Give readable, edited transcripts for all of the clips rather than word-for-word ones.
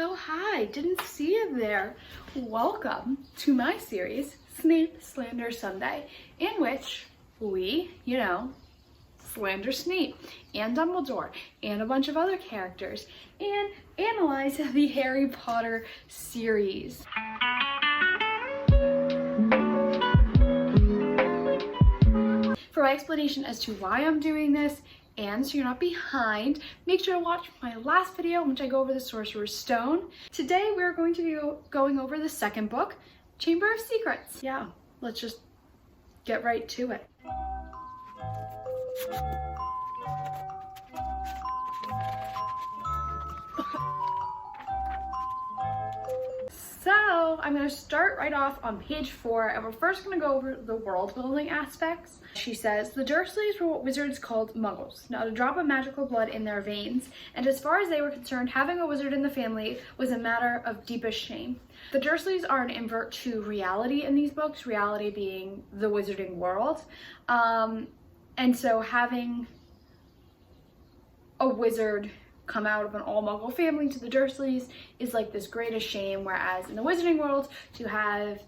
Oh, hi, didn't see you there. Welcome to my series, Snape, Slander Sunday, in which we, slander Snape and Dumbledore and a bunch of other characters and analyze the Harry Potter series. For my explanation as to why I'm doing this, and so you're not behind, make sure to watch my last video in which I go over the Sorcerer's Stone. Today we're going to be going over the second book, Chamber of Secrets. Yeah, let's just get right to it. So I'm going to start right off on page 4, and we're first going to go over the world building aspects. She says, the Dursleys were what wizards called muggles, not a drop of magical blood in their veins, and as far as they were concerned, having a wizard in the family was a matter of deepest shame. The Dursleys are an invert to reality in these books, reality being the wizarding world, and so having a wizard come out of an all-muggle family to the Dursleys is like this greatest shame, whereas in the wizarding world, to have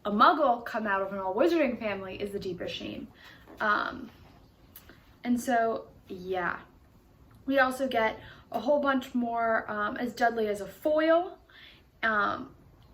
a muggle come out of an all-wizarding family is the deepest shame. And so, yeah. We also get a whole bunch more as Dudley as a foil.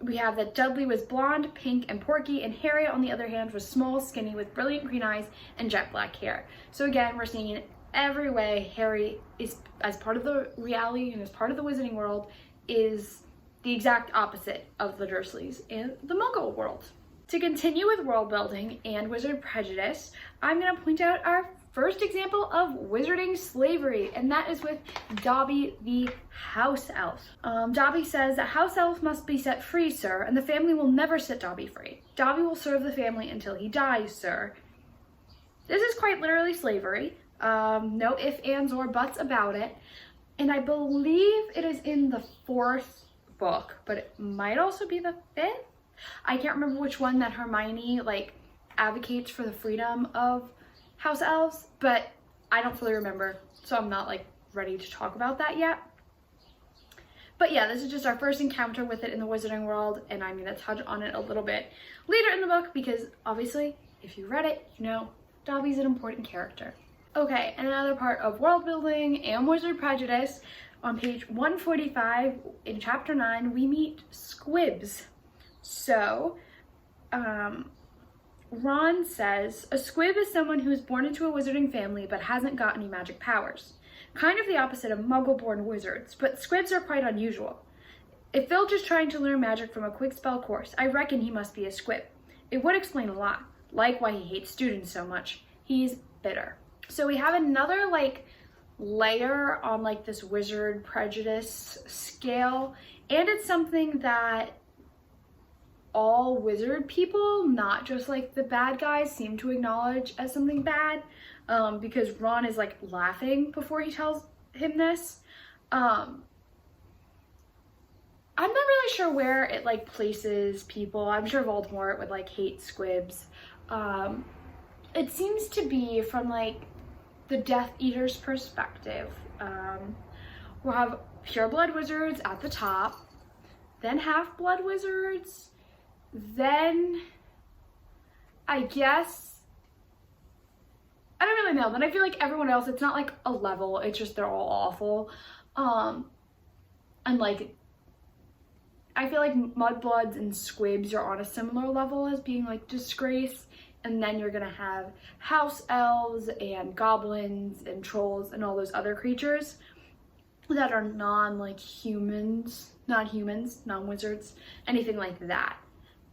We have that Dudley was blonde, pink, and porky, and Harry, on the other hand, was small, skinny, with brilliant green eyes and jet black hair. So again, we're seeing in every way Harry is, as part of the reality and as part of the wizarding world, is the exact opposite of the Dursleys in the Muggle world. To continue with world building and wizard prejudice, I'm going to point out our first example of wizarding slavery, and that is with Dobby the house elf. Dobby says that house elf must be set free, sir, and the family will never set Dobby free. Dobby will serve the family until he dies, sir. This is quite literally slavery. No ifs, ands, or buts about it. And I believe it is in the 4th book, but it might also be the 5th. I can't remember which one that Hermione advocates for the freedom of house elves, but I don't fully remember, so I'm not ready to talk about that yet. But yeah, this is just our first encounter with it in the wizarding world, and I'm going to touch on it a little bit later in the book because obviously, if you read it, you know Dobby's an important character. Okay, and another part of world building and wizard prejudice, on page 145 in chapter 9, we meet squibs. So, Ron says, a squib is someone who is born into a wizarding family but hasn't got any magic powers. Kind of the opposite of muggle-born wizards, but squibs are quite unusual. If Filch is trying to learn magic from a quick spell course, I reckon he must be a squib. It would explain a lot, like why he hates students so much. He's bitter. So we have another layer on this wizard prejudice scale, and it's something that all wizard people, not just the bad guys, seem to acknowledge as something bad, because Ron is laughing before he tells him this. I'm not really sure where it places people. I'm sure Voldemort would hate squibs. It seems to be from the Death Eater's perspective. We'll have pureblood wizards at the top, then half-blood wizards, then I guess, I don't really know, then I feel everyone else, it's not a level, it's just they're all awful. And I feel mudbloods and squibs are on a similar level as being disgrace. And then you're gonna have house elves and goblins and trolls and all those other creatures that are non-humans, non-wizards, anything like that.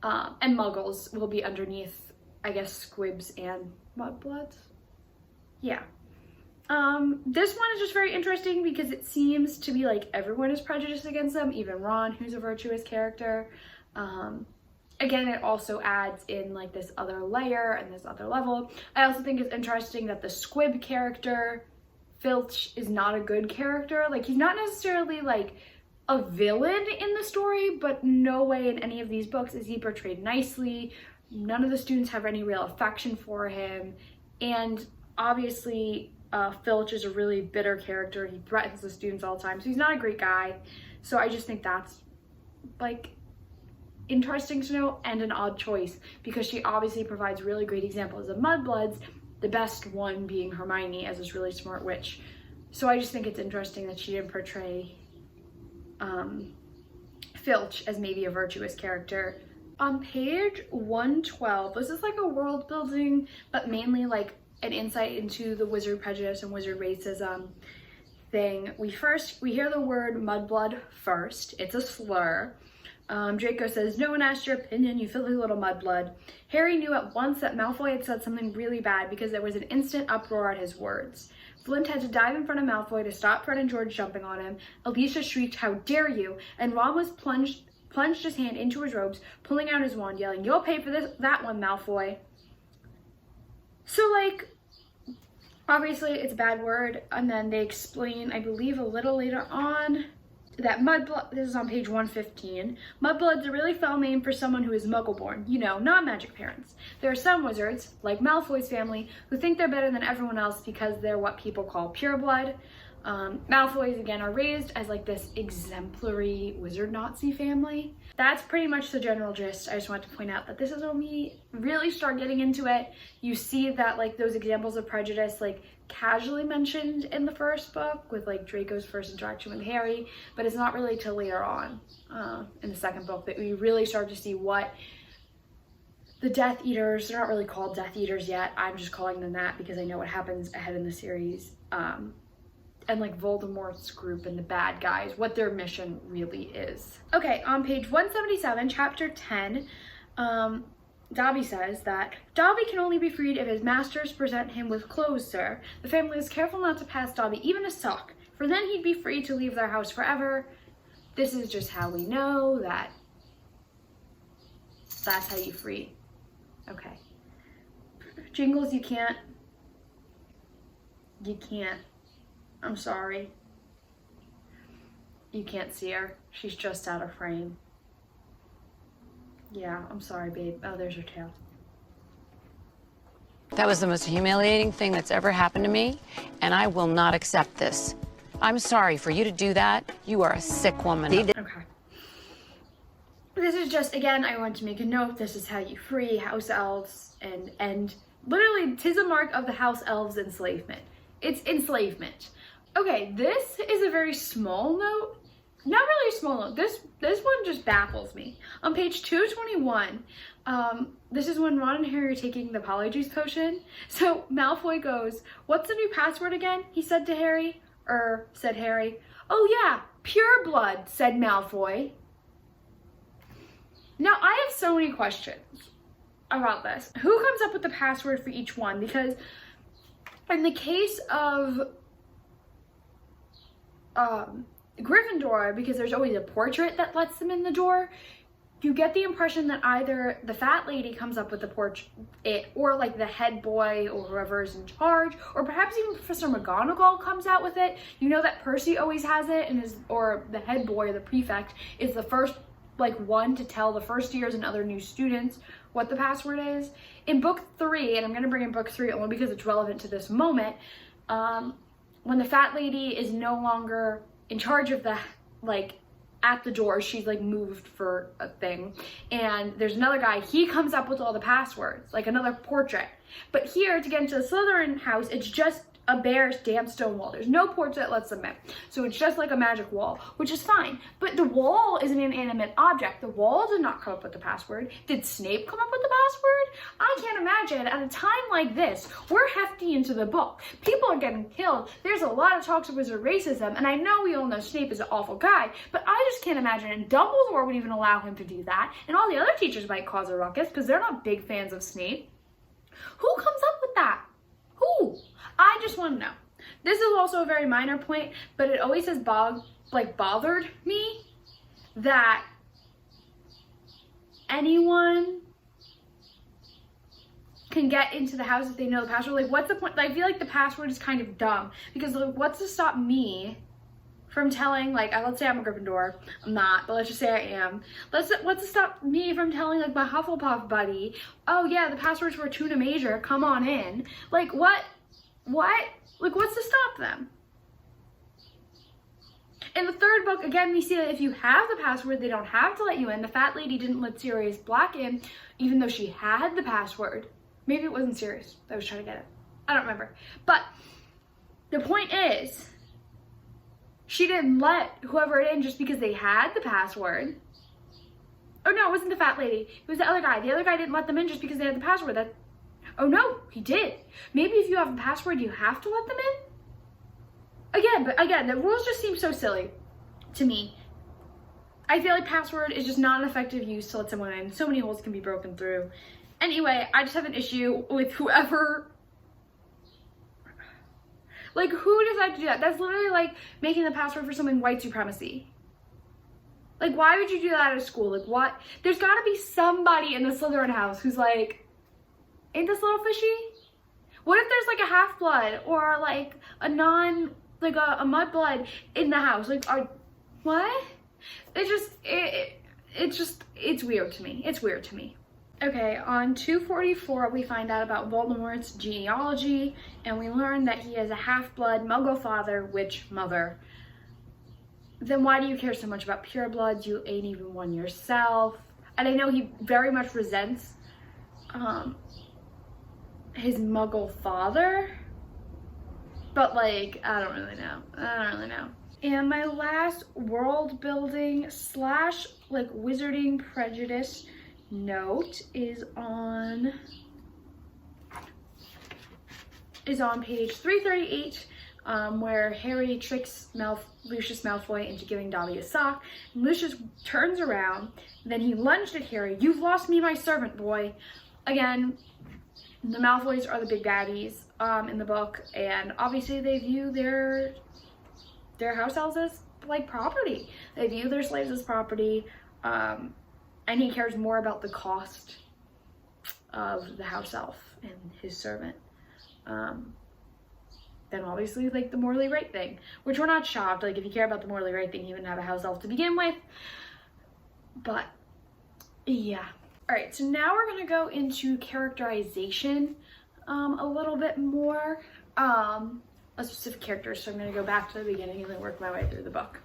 And muggles will be underneath, I guess, squibs and mudbloods. Yeah. This one is just very interesting because it seems to be everyone is prejudiced against them, even Ron, who's a virtuous character. Again, it also adds in this other layer and this other level. I also think it's interesting that the squib character, Filch, is not a good character. He's not necessarily a villain in the story, but no way in any of these books is he portrayed nicely. None of the students have any real affection for him. And obviously, Filch is a really bitter character. He threatens the students all the time, so he's not a great guy. So I just think that's like interesting to know and an odd choice, because she obviously provides really great examples of mudbloods, the best one being Hermione as this really smart witch. So I just think it's interesting that she didn't portray Filch as maybe a virtuous character. On page 112, this is like a world building, but mainly like an insight into the wizard prejudice and wizard racism thing. We hear the word mudblood first. It's a slur. Draco says, "No one asked your opinion, you filthy little mudblood." Harry knew at once that Malfoy had said something really bad because there was an instant uproar at his words. Flint had to dive in front of Malfoy to stop Fred and George jumping on him. Alicia shrieked, "How dare you!" And Ron was plunged his hand into his robes, pulling out his wand, yelling, "You'll pay for that one, Malfoy." So, like, obviously it's a bad word, and then they explain, I believe a little later on, that mudblood, this is on page 115, mudblood's a really foul name for someone who is muggle-born, you know, not magic parents. There are some wizards, like Malfoy's family, who think they're better than everyone else because they're what people call pureblood. Malfoys, again, are raised as like this exemplary wizard Nazi family. That's pretty much the general gist. I just wanted to point out that this is when we really start getting into it. You see that like those examples of prejudice like casually mentioned in the first book with like Draco's first interaction with Harry, but it's not really till later on in the second book that we really start to see what the Death Eaters, they're not really called Death Eaters yet, I'm just calling them that because I know what happens ahead in the series, and like Voldemort's group and the bad guys, what their mission really is. Okay, on page 177, chapter 10, Dobby says that Dobby can only be freed if his masters present him with clothes, sir. The family is careful not to pass Dobby even a sock, for then he'd be free to leave their house forever. This is just how we know that that's how you free. Okay. Jingles, you can't. I'm sorry. You can't see her. She's just out of frame. Yeah, I'm sorry, babe. Oh, there's her tail. That was the most humiliating thing that's ever happened to me, and I will not accept this. I'm sorry. For you to do that, you are a sick woman. Okay. This is just, again, I want to make a note. This is how you free house elves, and literally, 'tis a mark of the house elves' enslavement. It's enslavement. Okay, this is a very small note. Not really a small note. This one just baffles me. On page 221, this is when Ron and Harry are taking the Polyjuice potion. So Malfoy goes, "What's the new password again?" he said to Harry. Said Harry. "Oh yeah, pure blood," said Malfoy. Now, I have so many questions about this. Who comes up with the password for each one? Because in the case of Gryffindor, because there's always a portrait that lets them in the door, you get the impression that either the fat lady comes up with the portrait, or like the head boy or whoever is in charge, or perhaps even Professor McGonagall comes out with it. You know that Percy always has it, or the head boy, the prefect, is the first like one to tell the first years and other new students what the password is. In book 3, and I'm going to bring in book 3 only because it's relevant to this moment, when the fat lady is no longer in charge of the, like, at the door, she's like moved for a thing, and there's another guy, he comes up with all the passwords, like another portrait. But here, to get into the Slytherin house, it's just a bare damn stone wall. There's no portrait that lets them in. So it's just like a magic wall, which is fine. But the wall is an inanimate object. The wall did not come up with the password. Did Snape come up with the password? I can't imagine. At a time like this, we're hefty into the book. People are getting killed. There's a lot of talks of wizard racism, and I know we all know Snape is an awful guy, but I just can't imagine, and Dumbledore would even allow him to do that, and all the other teachers might cause a ruckus because they're not big fans of Snape. Who comes up with that? Who? I just want to know. This is also a very minor point, but it always has bothered me that anyone can get into the house if they know the password. Like, what's the point? I feel like the password is kind of dumb because, like, what's to stop me from telling, like, let's say I'm a Gryffindor. I'm not, but let's just say I am. What's to stop me from telling, like, my Hufflepuff buddy, "Oh yeah, the password's for Tuna Major, come on in." Like, what? Like, what's to stop them? In the third book, again, we see that if you have the password, they don't have to let you in. The fat lady didn't let Sirius Black in, even though she had the password. Maybe it wasn't Sirius that was trying to get it. I don't remember. But the point is, she didn't let whoever in just because they had the password. Oh no, it wasn't the fat lady. It was the other guy. The other guy didn't let them in just because they had the password. Oh no, he did. Maybe if you have a password, you have to let them in? Again, the rules just seem so silly to me. I feel like password is just not an effective use to let someone in. So many holes can be broken through. Anyway, I just have an issue with whoever, like, who decided to do that? That's literally like making the password for something white supremacy. Like, why would you do that at a school? Like, what? There's gotta be somebody in the Slytherin house who's like, ain't this a little fishy? What if there's like a half-blood or like a a mudblood in the house? Like, what? It's weird to me. It's weird to me. Okay, on 244, we find out about Voldemort's genealogy, and we learn that he has a half-blood Muggle father, witch mother. Then why do you care so much about purebloods? You ain't even one yourself. And I know he very much resents his Muggle father, but like, I don't really know. And my last world building / like wizarding prejudice note is on page 338, where Harry tricks Lucius Malfoy into giving Dobby a sock. And Lucius turns around, then he lunged at Harry. "You've lost me my servant, boy." Again, the Malfoys are the big baddies in the book, and obviously they view their house elves as like property. They view their slaves as property, and he cares more about the cost of the house elf and his servant than obviously like the morally right thing, which we're not shocked. Like, if you care about the morally right thing, you wouldn't have a house elf to begin with. But yeah. All right, so now we're gonna go into characterization a little bit more, a specific character. So I'm gonna go back to the beginning and then work my way through the book.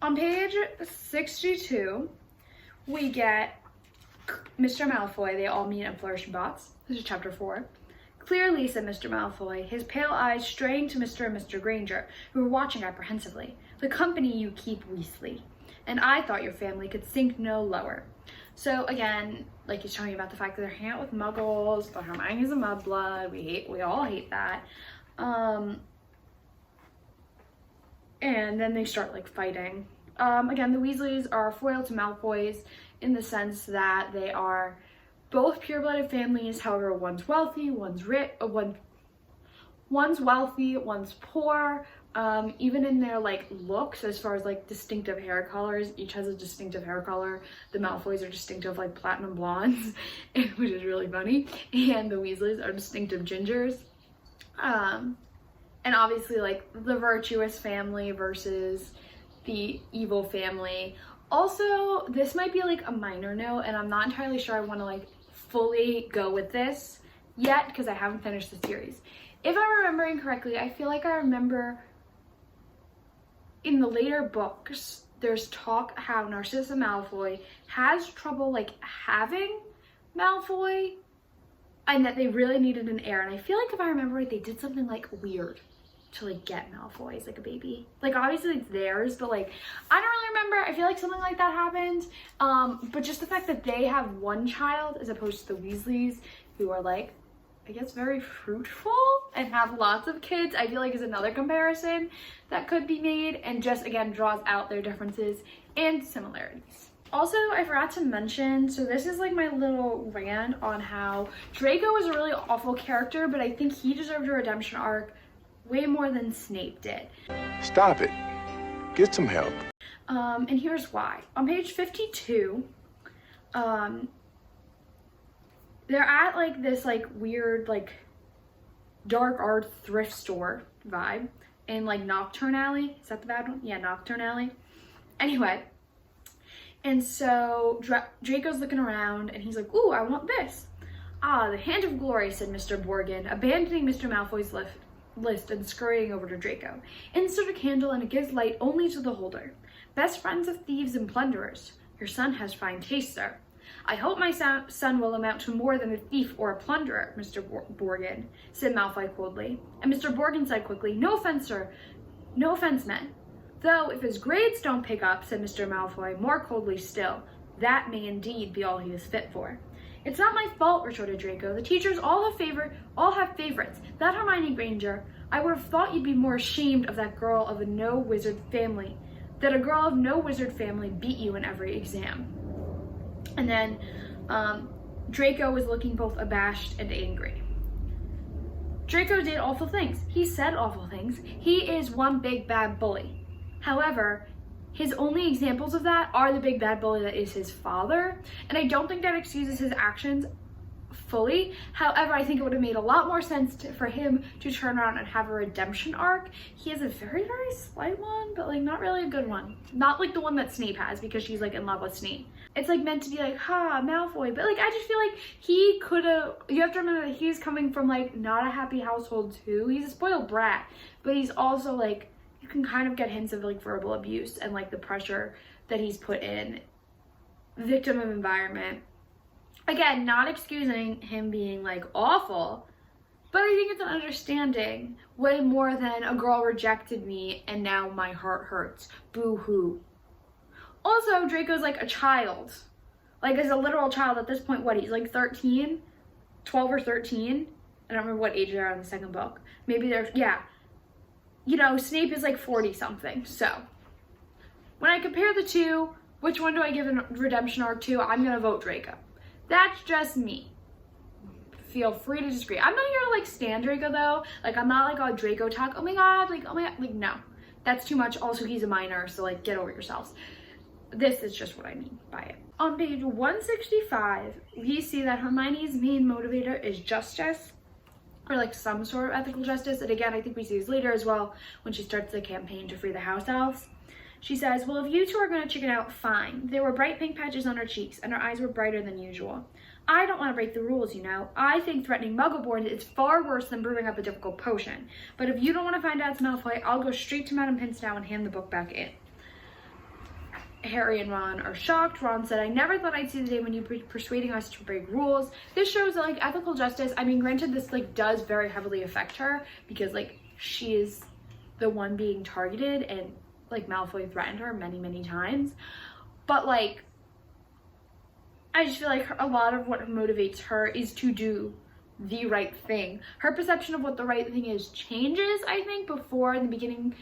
On page 62, we get Mr. Malfoy. They all meet at Flourish and Bots. This is chapter 4. "Clearly," said Mr. Malfoy, his pale eyes straying to Mr. and Mr. Granger, who were watching apprehensively. "The company you keep, Weasley. And I thought your family could sink no lower." So again, like, he's telling you about the fact that they're hanging out with Muggles, but Hermione's a mudblood. We all hate that. And then they start like fighting. Again, the Weasleys are foil to Malfoys in the sense that they are both pure-blooded families. However, one's wealthy, one's rich, one's wealthy, one's poor. Even in their like looks, as far as like distinctive hair colors, each has a distinctive hair color. The Malfoys are distinctive like platinum blondes, which is really funny, and the Weasleys are distinctive gingers. And obviously like the virtuous family versus the evil family. Also, this might be like a minor note, and I'm not entirely sure I want to like fully go with this yet because I haven't finished the series. If I'm remembering correctly, I feel like I remember in the later books there's talk how Narcissa Malfoy has trouble like having Malfoy, and that they really needed an heir. And I feel like if I remember right, they did something like weird to like get Malfoy as like a baby. Like, obviously it's theirs, but like, I don't really remember. I feel like something like that happened. But just the fact that they have one child as opposed to the Weasleys, who are like, I guess, very fruitful and have lots of kids, I feel like is another comparison that could be made, and just again draws out their differences and similarities. Also, I forgot to mention, so this is like my little rant on how Draco was a really awful character, but I think he deserved a redemption arc way more than Snape did. Stop it. Get some help. And here's why. On page 52, they're at like this like weird like dark art thrift store vibe in like Nocturne Alley. Is that the bad one? Yeah, Nocturne Alley. Anyway, and so Draco's looking around and he's like, "Ooh, I want this." "Ah, the Hand of Glory," said Mr. Borgin, abandoning Mr. Malfoy's list and scurrying over to Draco. Insert a candle and it gives light only to the holder. Best friends of thieves and plunderers. Your son has fine taste, sir. I hope my son will amount to more than a thief or a plunderer, Mr. Borgin, said Malfoy coldly. And Mr. Borgin said quickly, no offense, sir. No offense, men. Though, if his grades don't pick up, said Mr. Malfoy, more coldly still, that may indeed be all he is fit for. It's not my fault, retorted Draco. The teachers all have favorites. That Hermione Granger, I would have thought you'd be more ashamed of that girl of no wizard family, that a girl of no wizard family beat you in every exam. And then Draco was looking both abashed and angry. Draco did awful things. He said awful things. He is one big bad bully. However, his only examples of that are the big bad bully that is his father. And I don't think that excuses his actions fully. However, I think it would have made a lot more sense for him to turn around and have a redemption arc. He has a very, very slight one, but like not really a good one. Not like the one that Snape has, because she's like in love with Snape. It's like meant to be like, ha, Malfoy. But like, I just feel like he could have, you have to remember that he's coming from like not a happy household too. He's a spoiled brat, but he's also like, you can kind of get hints of like verbal abuse and like the pressure that he's put in, victim of environment. Again, not excusing him being like awful, but I think it's an understanding way more than a girl rejected me and now my heart hurts. Boo hoo. Also, Draco's like a child. Like, as a literal child at this point, what, he's like 13? 12 or 13? I don't remember what age they are in the second book. Maybe they're, yeah. You know, Snape is like 40 something. So, when I compare the two, which one do I give a redemption arc to? I'm gonna vote Draco. That's just me. Feel free to disagree. I'm not here to like stand Draco though. Like, I'm not like all Draco talk. Oh my god, like no. That's too much. Also, he's a minor, so like get over yourselves. This is just what I mean by it. On page 165, we see that Hermione's main motivator is justice, or like some sort of ethical justice. And again, I think we see this later as well when she starts the campaign to free the house elves. She says, well, if you two are going to chicken out, fine. There were bright pink patches on her cheeks, and her eyes were brighter than usual. I don't want to break the rules, you know. I think threatening Muggleborn is far worse than brewing up a difficult potion. But if you don't want to find out it's Malfoy, I'll go straight to Madame Pinstow and hand the book back in. Harry and Ron are shocked. Ron said, I never thought I'd see the day when you'd be persuading us to break rules. This shows that, like, ethical justice, I mean, granted, this, like, does very heavily affect her because, like, she is the one being targeted and, like, Malfoy threatened her many, many times. But, like, I just feel like a lot of what motivates her is to do the right thing. Her perception of what the right thing is changes, I think, before in the beginning.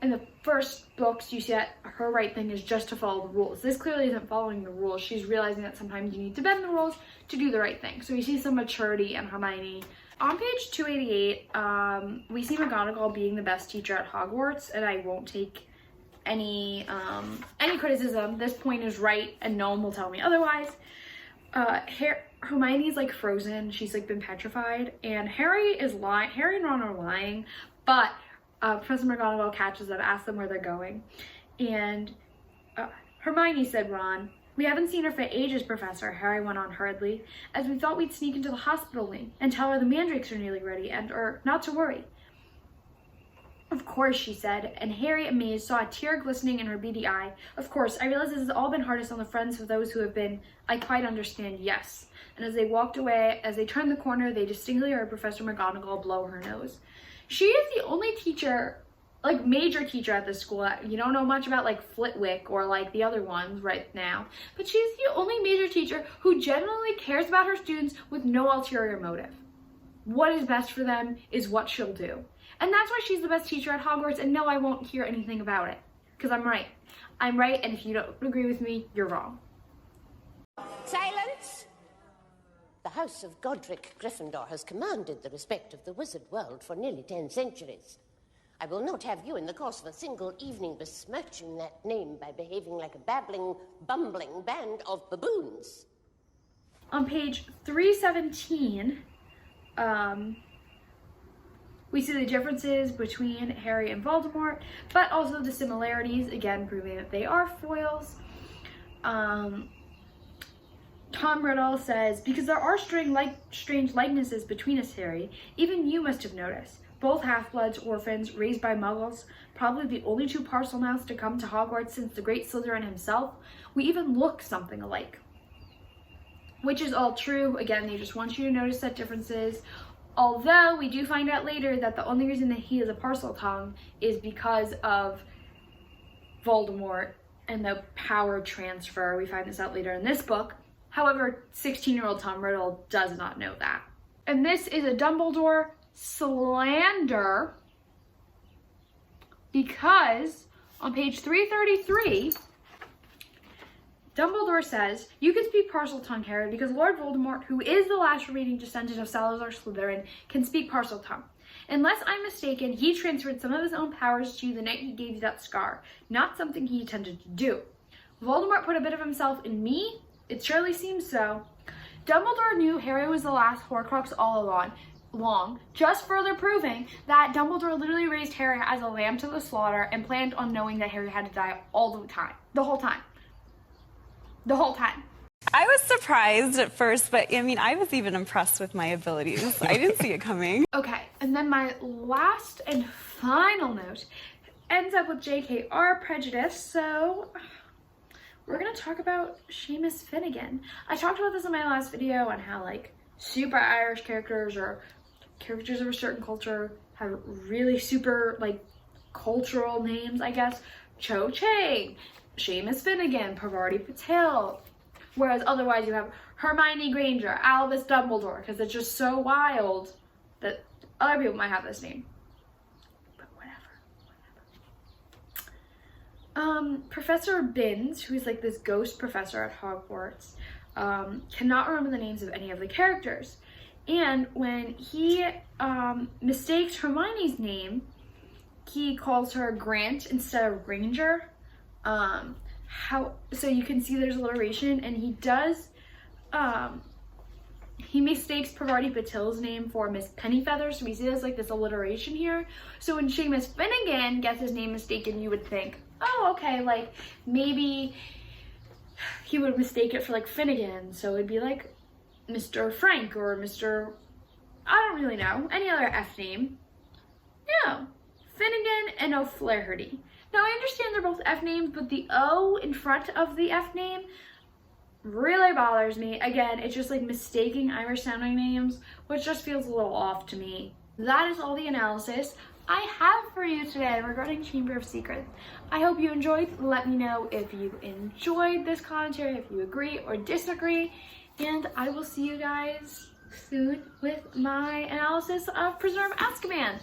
In the first books, you see that her right thing is just to follow the rules. This clearly isn't following the rules. She's realizing that sometimes you need to bend the rules to do the right thing. So we see some maturity in Hermione. On page 288, we see McGonagall being the best teacher at Hogwarts, and I won't take any criticism. This point is right, and no one will tell me otherwise. Hermione's like frozen. She's like been petrified, and Harry is lying. Harry and Ron are lying, but Professor McGonagall catches them, asks them where they're going, and Hermione said, Ron, we haven't seen her for ages, Professor, Harry went on hurriedly, as we thought we'd sneak into the hospital wing and tell her the mandrakes are nearly ready and, not to worry. Of course, she said, and Harry, amazed, saw a tear glistening in her beady eye. Of course, I realize this has all been hardest on the friends of those who have been, I quite understand, yes. And as they walked away, as they turned the corner, they distinctly heard Professor McGonagall blow her nose. She is the only teacher, like major teacher at this school. You don't know much about like Flitwick or like the other ones right now, but she's the only major teacher who genuinely cares about her students with no ulterior motive. What is best for them is what she'll do. And that's why she's the best teacher at Hogwarts, and no, I won't hear anything about it, because I'm right. I'm right, and if you don't agree with me, you're wrong. Silence! The House of Godric Gryffindor has commanded the respect of the wizard world for nearly 10 centuries. I will not have you in the course of a single evening besmirching that name by behaving like a babbling, bumbling band of baboons. On page 317, we see the differences between Harry and Voldemort, but also the similarities, again, proving that they are foils. Tom Riddle says, because there are strange likenesses between us, Harry, even you must have noticed. both half-bloods, orphans, raised by muggles, probably the only two Parselmouths to come to Hogwarts since the great Slytherin himself. We even look something alike. Which is all true. Again, they just want you to notice that differences. Although we do find out later that the only reason that he is a Parseltongue is because of Voldemort and the power transfer. We find this out later in this book. However, 16-year-old Tom Riddle does not know that. And this is a Dumbledore slander because on page 333, Dumbledore says, "You can speak Parseltongue, Harry, because Lord Voldemort, who is the last remaining descendant of Salazar Slytherin, can speak Parseltongue. Unless I'm mistaken, he transferred some of his own powers to you the night he gave you that scar, not something he intended to do. Voldemort put a bit of himself in me? It surely seems so." Dumbledore knew Harry was the last Horcrux all along, just further proving that Dumbledore literally raised Harry as a lamb to the slaughter and planned on knowing that Harry had to die all the time. The whole time. I was surprised at first, but I mean, I was even impressed with my abilities. I didn't see it coming. Okay, and then my last and final note ends up with JKR prejudice, so we're gonna talk about Seamus Finnegan. I talked about this in my last video on how like super Irish characters or characters of a certain culture have really super like cultural names, I guess. Cho Chang, Seamus Finnegan, Parvati Patel. Whereas otherwise you have Hermione Granger, Albus Dumbledore, because it's just so wild that other people might have this name. But whatever. Professor Binns, who's like this ghost professor at Hogwarts, cannot remember the names of any of the characters. And when he mistakes Hermione's name, he calls her Grant instead of Granger. So you can see there's alliteration, and he does, he mistakes Parvati Patel's name for Miss Pennyfeather, so we see there's like this alliteration here. So when Seamus Finnegan gets his name mistaken, you would think, oh, okay, like maybe he would mistake it for like Finnegan, so it'd be like Mr. Frank or Mr. I don't really know, any other F name. No, Finnegan and O'Flaherty. Now, I understand they're both F names, but the O in front of the F name really bothers me. Again, it's just like mistaking Irish sounding names, which just feels a little off to me. That is all the analysis I have for you today regarding Chamber of Secrets. I hope you enjoyed. Let me know if you enjoyed this commentary, if you agree or disagree, and I will see you guys soon with my analysis of Prisoner of Azkaban.